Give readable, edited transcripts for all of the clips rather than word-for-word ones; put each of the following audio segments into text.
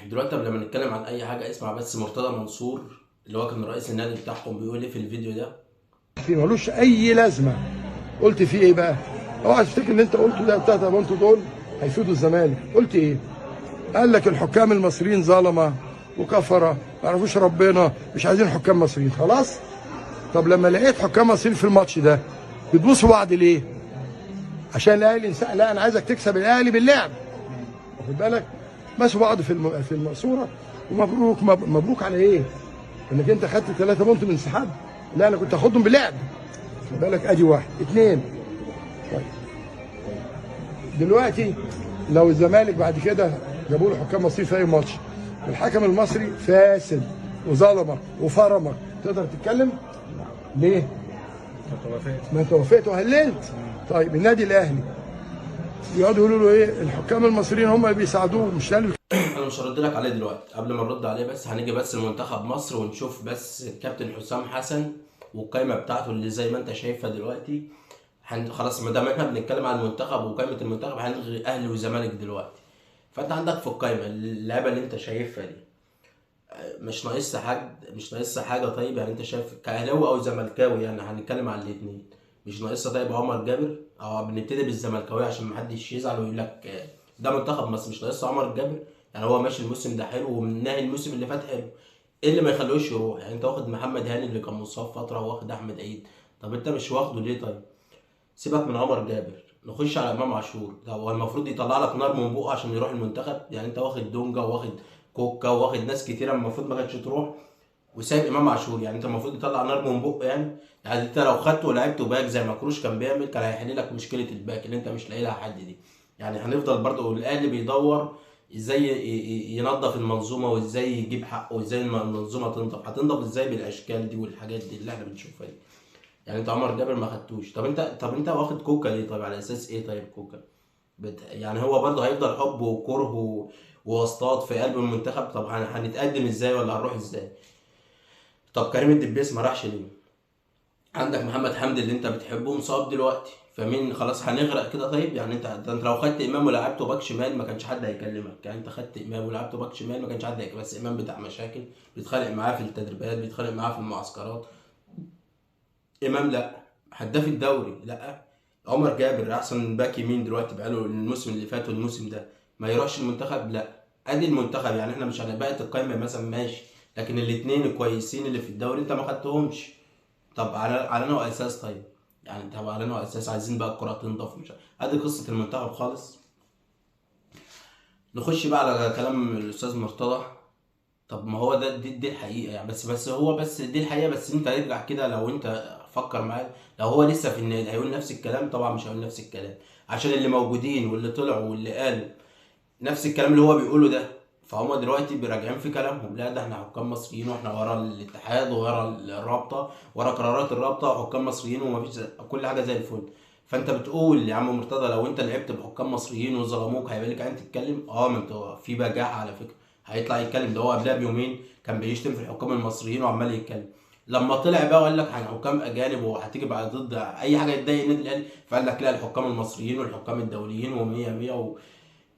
دلوقتي قبل ما نتكلم عن اي حاجه اسمع بس مرتضى منصور اللي هو كان رئيس النادي بتاعهم بيقول ايه في الفيديو ده. في ملوش اي لازمه. قلت فيه ايه بقى؟ اوعى تفتكر ان انت قلته ده بتاع بونتو دول هيفيدوا الزمالك. قلت ايه؟ قال لك الحكام المصريين ظلمه وكفره ما يعرفوش ربنا، مش عايزين حكام مصريين. خلاص. طب لما لقيت حكام مصريين في الماتش ده بتبوسوا بعض ليه؟ عشان الاهلي لا، انا عايزك تكسب الاهلي باللعب. واخد بالك؟ باسوا بعض في المقصوره. ومبروك مبروك على ايه؟ انك انت خدت 3 بونت من انسحاب. لا، انا كنت هاخدهم باللعب. خد بالك؟ ادي واحد. اتنين، طيب دلوقتي لو الزمالك بعد كده جابوا له حكام مصري في اي ماتش، الحكم المصري فاسد وظلمك وفرمك، تقدر تتكلم؟ ليه؟ ما انت وافقت وهللت. طيب النادي الاهلي يقعدوا يقولوا له ايه؟ الحكام المصريين هم اللي بيساعدوه، مش قالوا؟ انا مش هرد لك عليه دلوقتي، قبل ما نرد عليه بس هنيجي بس لمنتخب مصر ونشوف بس الكابتن حسام حسن والقايمه بتاعته اللي زي ما انت شايفها دلوقتي. خلاص ما دام احنا بنتكلم عن المنتخب وقائمه المنتخب هنلغي اهلي وزمالك دلوقتي. فانت عندك في القايمه اللعيبه اللي انت شايفها دي مش ناقصها حاجه. طيب يعني انت شايف كاهلاوي او زملكاوي، يعني هنتكلم عن الاثنين، مش ناقصها. طيب عمر جابر، او بنبتدي بالزملكاوي عشان محدش يزعل ويقول لك ده منتخب مصر مش ناقصها عمر جابر. يعني هو ماشي الموسم ده حلو ومن ناهي الموسم اللي فات حلو. ايه اللي ما يخلوش يروح؟ يعني انت واخد محمد هاني اللي كان مصاب فتره واخد احمد عيد، طب انت مش واخده ليه؟ طيب سيبك من عمر جابر، نخش على امام عاشور. ده هو المفروض يطلع لك نار من بقه عشان يروح المنتخب؟ يعني انت واخد دونجا واخد كوكا واخد ناس كتيره المفروض ما كانتش تروح، وسايب امام عاشور. يعني انت المفروض يطلع نار من بقه. يعني انت لو خدته ولعبته باك زي ما كروش كان بيعمل كان هيحل لك مشكله الباك اللي انت مش لاقي لها حد دي. يعني هنفضل برضه الاهلي بيدور ازاي ينظف المنظومه وازاي يجيب حقه وازاي المنظومه تنضف. هتنضف ازاي؟ بالاشكال دي والحاجات دي اللي احنا بنشوفها دي. يعني انت عمر جابر ما خدتوش، طب انت واخد كوكا ليه؟ طيب على اساس ايه؟ طيب كوكا يعني هو برضه هيفضل حب وكره وواسطات في قلب المنتخب. طب هنتقدم ازاي ولا هنروح ازاي؟ طب كريم الدبيس ما راحش ليه؟ عندك محمد حمدي اللي انت بتحبه مصاب دلوقتي، فمين؟ خلاص هنغرق كده. طيب يعني انت لو خدت امام ولعبته باك شمال ما كانش حد هيكلمك. يعني انت خدت امام ولعبته باك شمال ما كانش حد هيكلمك، بس امام بتاع مشاكل، بيتخانق معاه في التدريبات، بيتخانق معاه في المعسكرات. امام لا. هداف الدوري لا. عمر جابر احسن باك يمين دلوقتي بقاله الموسم اللي فات والموسم ده، ما يروحش المنتخب؟ لا. ادي المنتخب. يعني احنا مش على بقيه القايمه مثلا ماشي، لكن الاثنين الكويسين اللي في الدوري انت ما خدتهمش. طب على نوع اساس؟ طيب يعني انت على نوع اساس عايزين بقى الكره تنضف؟ مش ادي قصه المنتخب خالص. نخش بقى على كلام الاستاذ مرتضى. طب ما هو ده دي الحقيقه يعني، بس دي الحقيقه. بس انت ارجع كده، لو انت فكر معايا، لو هو لسه في النادي هيقول نفس الكلام؟ طبعا مش هيقول نفس الكلام، عشان اللي موجودين واللي طلعوا واللي قالوا نفس الكلام اللي هو بيقوله ده. فهم دلوقتي براجعين في كلامهم، لا ده احنا حكام مصريين واحنا ورا الاتحاد وورا الرابطه، ورا قرارات الرابطه، وحكام مصريين ومفيش كل حاجه زي الفل. فانت بتقول يا عم مرتضى لو انت لعبت بحكام مصريين وظلموك هيبقى لك عين تتكلم؟ ما انت في بجاحه على فكره. هيطلع يتكلم؟ ده هو قبلها بيومين كان بيشتم في الحكام المصريين وعمال يتكلم. لما طلع بقى وقال لك عن حكام اجانب وهتيجي بقى ضد اي حاجه تضايق النادي الاهلي، فقال لك لا الحكام المصريين والحكام الدوليين و100 100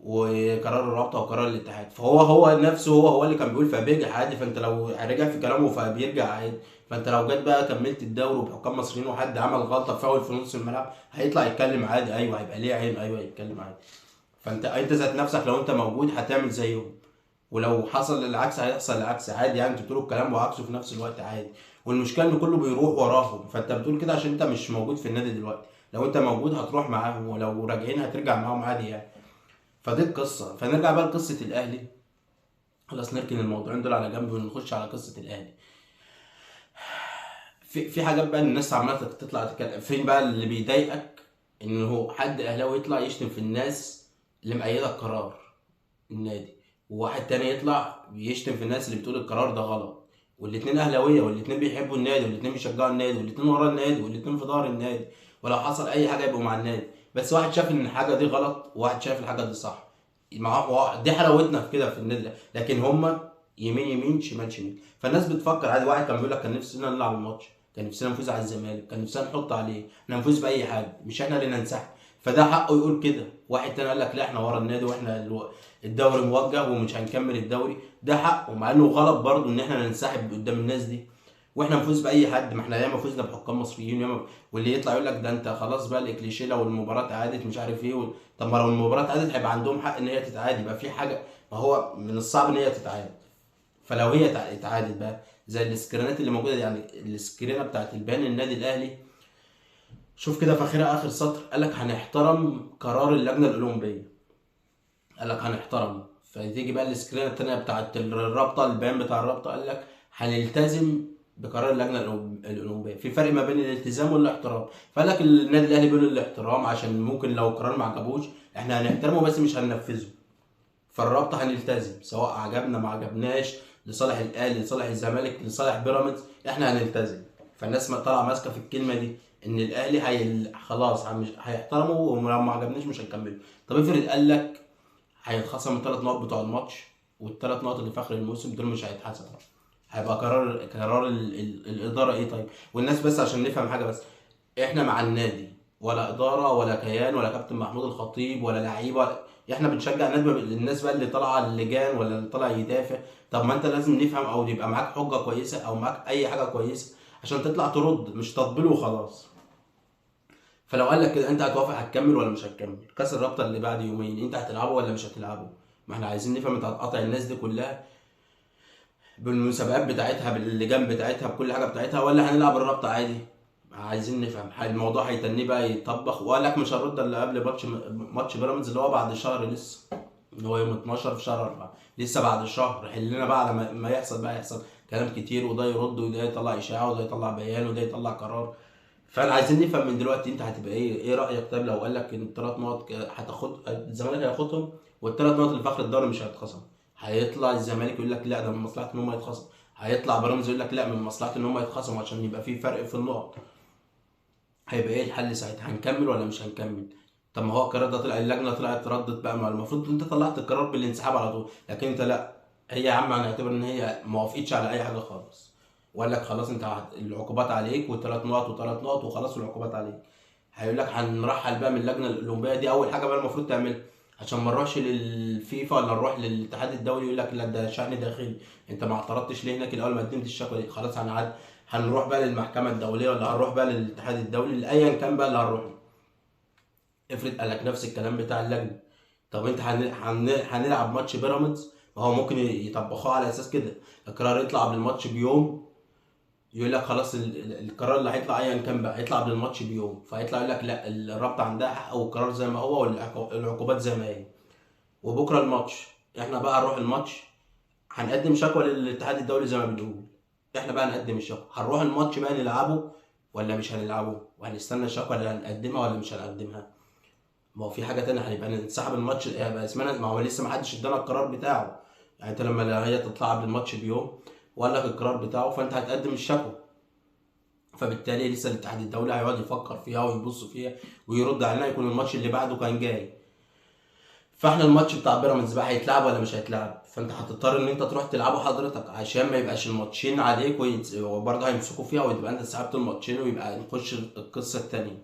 وقرار الرابطه وقرار الاتحاد. فهو نفسه هو اللي كان بيقول فبيرجع عادي. فانت لو رجع في كلامه فبيرجع عادي. فانت لو جيت بقى كملت الدوري بحكام مصريين وحد عمل غلطه فاول في نص الملعب هيطلع يتكلم عادي. ايوه هيبقى ليه عين، ايوه يتكلم عادي. فانت ذات نفسك لو انت موجود هتعمل زيهم، ولو حصل العكس هيحصل العكس عادي. يعني انتوا بتقولوا الكلام وعكسه في نفس الوقت عادي. والمشكله ان كله بيروح وراهم. فانت بتقول كده عشان انت مش موجود في النادي دلوقتي. لو انت موجود هتروح معاهم، ولو راجعين هترجع معاهم عادي يعني. فدي القصه. فنرجع بقى لقصه الاهلي. خلاص نركن الموضوعين دول على جنب ونخش على قصه الاهلي. في حاجات بقى الناس عماله تطلع تتكلم فين بقى اللي بيضايقك، ان هو حد اهلاوي يطلع يشتم في الناس اللي مأيده قرار النادي، وواحد تاني يطلع يشتم في الناس اللي بتقول القرار ده غلط. والاتنين اهلاويه والاتنين بيحبوا النادي والاتنين بيشجعوا النادي والاتنين ورا النادي والاتنين في ظهر النادي، ولو حصل اي حاجه يبقوا مع النادي. بس واحد شاف ان الحاجه دي غلط وواحد شايف الحاجه دي صح. دي حلاوتنا في كده في النادي ده. لكن هما يمين يمين شمال شمال. فالناس بتفكر عادي. واحد كان بيقول لك كان نفسنا نلعب الماتش، كان نفسنا نفوز على الزمالك، كان نفسنا نحط عليه، احنا نفوز باي حاجه، مش احنا اللي ننسحب. فده حقه يقول كده. واحد تاني قال لك لا احنا ورا النادي واحنا الدوري موجه ومش هنكمل الدوري، ده حق، ومع انه غلط برضه ان احنا ننسحب قدام الناس دي واحنا نفوز باي حد. ما احنا ياما فزنا بحكام مصريين ياما، واللي يطلع يقول لك ده انت خلاص بقى الكليشيه لو المباراه اتعادت مش عارف ايه طب ما لو المباراه اتعادت هيبقى عندهم حق ان هي تتعاد، يبقى في حاجه، ما هو من الصعب ان هي تتعاد. فلو هي اتعادت بقى زي السكرينات اللي موجوده، يعني السكرينه بتاعت البيان النادي الاهلي، شوف كده في اخرها اخر سطر قال لك هنحترم قرار اللجنه الاولمبيه، قال لك هنحترم. فتيجي بقى السكرينه التانيه بتاعت الرابطه، البيان بتاع الرابطه قال لك هنلتزم بقرار اللجنه الاولمبيه. في فرق ما بين الالتزام والاحترام. فقال لك النادي الاهلي بيقول الاحترام عشان ممكن لو القرار ما عجبوش احنا هنحترمه بس مش هننفذه. فالرابطه هنلتزم سواء عجبنا ما عجبناش، لصالح الاهلي لصالح الزمالك لصالح بيراميدز احنا هنلتزم. فالناس ما طالعه ماسكه في الكلمه دي ان الاهلي خلاص هيحترموا ولو ما عجبناش مش هنكمله. طب افرض قال لك هيتخصم الثلاث نقط بتوع الماتش، والثلاث نقط اللي في اخر الموسم دول مش هيتحسبوا، هيبقى قرار الاداره ايه طيب؟ والناس بس عشان نفهم حاجه بس، احنا مع النادي ولا اداره ولا كيان ولا كابتن محمود الخطيب ولا لعيبه، احنا بنشجع النادي. الناس بقى اللي طالعه اللجان ولا اللي طالع يدافع، طب ما انت لازم نفهم او يبقى معاك حجه كويسه او معاك اي حاجه كويسه عشان تطلع ترد، مش تطبيل وخلاص. فلو قال لك كده انت هتوافق هتكمل ولا مش هتكمل؟ كاس الرابطه اللي بعد يومين انت هتلعبه ولا مش هتلعبه؟ ما احنا عايزين نفهم انت هتقاطع الناس دي كلها بالمسابقات بتاعتها باللجان بتاعتها بكل حاجه بتاعتها، ولا هنلعب الرابطه عادي؟ عايزين نفهم الموضوع هيتنيه بقى يطبخ. وقال لك مش هنرد الا قبل ماتش بيراميدز اللي هو بعد شهر لسه، اللي هو يوم 12 في شهر 4، لسه بعد شهر. حلنا بقى على ما يحصل بقى، يحصل كلام كتير وده يرد وده يطلع اشاعه وده يطلع بيان وده يطلع قرار. فانا عايزين نفهم من دلوقتي انت هتبقى ايه رايك؟ طيب لو قال لك ان الثلاث نقط هتاخد الزمالك هياخدهم والثلاث نقط اللي في اخر الدوري مش هيتخصم، هيطلع الزمالك يقول لك لا ده من مصلحته ان هم يتخصم، هيطلع بيراميدز يقول لك لا من مصلحته ان هم يتخصموا عشان يبقى في فرق في النقط. هيبقى ايه الحل ساعتها؟ هنكمل ولا مش هنكمل؟ طب ما هو القرار ده طلع، اللجنه طلعت ردت بقى، ما المفروض انت طلعت القرار بالانسحاب على طول، لكن انت لا، هي يا عم هنعتبر ان هي ما وافقتش على اي حاجه خالص، وقال لك خلاص انت العقوبات عليك وثلاث نقط وثلاث نقط وخلاص والعقوبات عليك. هيقول لك هنرحل بقى من اللجنه الاولمبيه دي، اول حاجه بقى المفروض تعملها عشان ما نروحش للفيفا ولا نروح للاتحاد الدولي يقول لك لا ده شأن داخلي، انت ما اعترضتش ليه هناك الاول ما قدمتش الشكوى دي، خلاص هنروح بقى للمحكمه الدوليه ولا هنروح بقى للاتحاد الدولي لايا كان بقى اللي هنروح له. افرض قال لك نفس الكلام بتاع اللجنه، طب انت هنلعب ماتش بيراميدز، ما هو ممكن يطبقوه على اساس كده، القرار يطلع قبل الماتش بيوم، يقول لك خلاص القرار اللي هيطلع ايا كان بقى هيطلع قبل الماتش بيوم، فهيطلع يقول لك لا الرابطه عندها حق والقرار زي ما هو والعقوبات زي ما هي. وبكره الماتش احنا بقى هنروح الماتش هنقدم شكوى للاتحاد الدولي زي ما بنقول، احنا بقى هنقدم الشكوى، هنروح الماتش بقى نلعبه ولا مش هنلعبه؟ وهنستنى الشكوى اللي هنقدمها ولا مش هنقدمها؟ ما هو في حاجه تانية، هنبقى ننسحب الماتش يبقى اسمنا، ما هو لسه ما حدش ادانا القرار بتاعه. يعني انت لما هي تطلع قبل الماتش بيوم وقال لك القرار بتاعه فانت هتقدم الشكوى، فبالتالي لسه الاتحاد الدولي هيقعد يفكر فيها ويبص فيها ويرد علينا، يكون الماتش اللي بعده كان جاي. فاحنا الماتش بتاع بيراميدز بقى هيتلعب ولا مش هيتلعب؟ فانت هتضطر ان انت تروح تلعبه حضرتك عشان ما يبقاش الماتشين عليك وبرضه هيمسكوا فيها وتبقى انت سحبت الماتشين ويبقى نخش القصه الثانيه.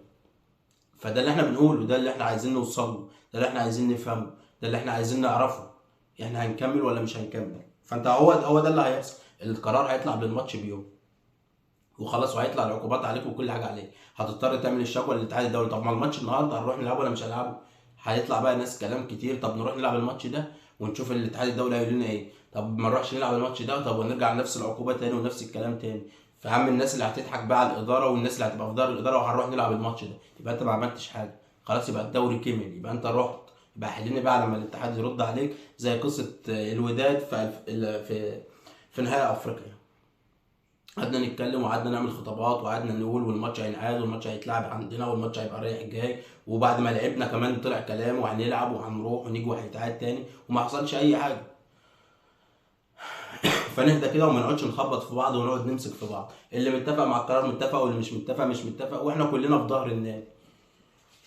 فده اللي احنا بنقوله، ده اللي احنا عايزين نوصل له، ده اللي احنا عايزين نفهمه، ده اللي احنا عايزين نعرفه، احنا هنكمل ولا مش هنكمل. فانت هو ده اللي هيحصل، القرار هيطلع بالماتش بيوم وخلاص، وهيطلع العقوبات عليك وكل حاجه عليك، هتضطر تعمل الشكوى للاتحاد الدولي. طب ما الماتش النهارده هنروح نلعبه ولا مش هنلعبه؟ هيطلع بقى ناس كلام كتير، طب نروح نلعب الماتش ده ونشوف الاتحاد الدولي هيقول لنا ايه، طب ما نروحش نلعب الماتش ده، طب ونرجع لنفس العقوبه تاني ونفس الكلام تاني. فهم الناس اللي هتضحك بقى على الاداره والناس اللي هتبقى في دار الاداره وهنروح نلعب الماتش ده، يبقى انت ما عملتش حاجه، خلاص يبقى الدوري كمل، يبقى انت رحت، يبقى حلني بقى لما الاتحاد يرد عليك زي قصه الوداد في نهائي افريقيا. قعدنا نتكلم وقعدنا نعمل خطابات وقعدنا نقول والماتش هينعاد والماتش هيتلعب عندنا والماتش هيبقى رايح جاي، وبعد ما لعبنا كمان طلع كلام وهنلعب وهنروح ونيجي وهيتعاد تاني وما حصلش اي حاجه. فنهدى كده وما نقعدش نخبط في بعض ونقعد نمسك في بعض، اللي متفق مع القرار متفق واللي مش متفق مش متفق، واحنا كلنا في ظهر النادي.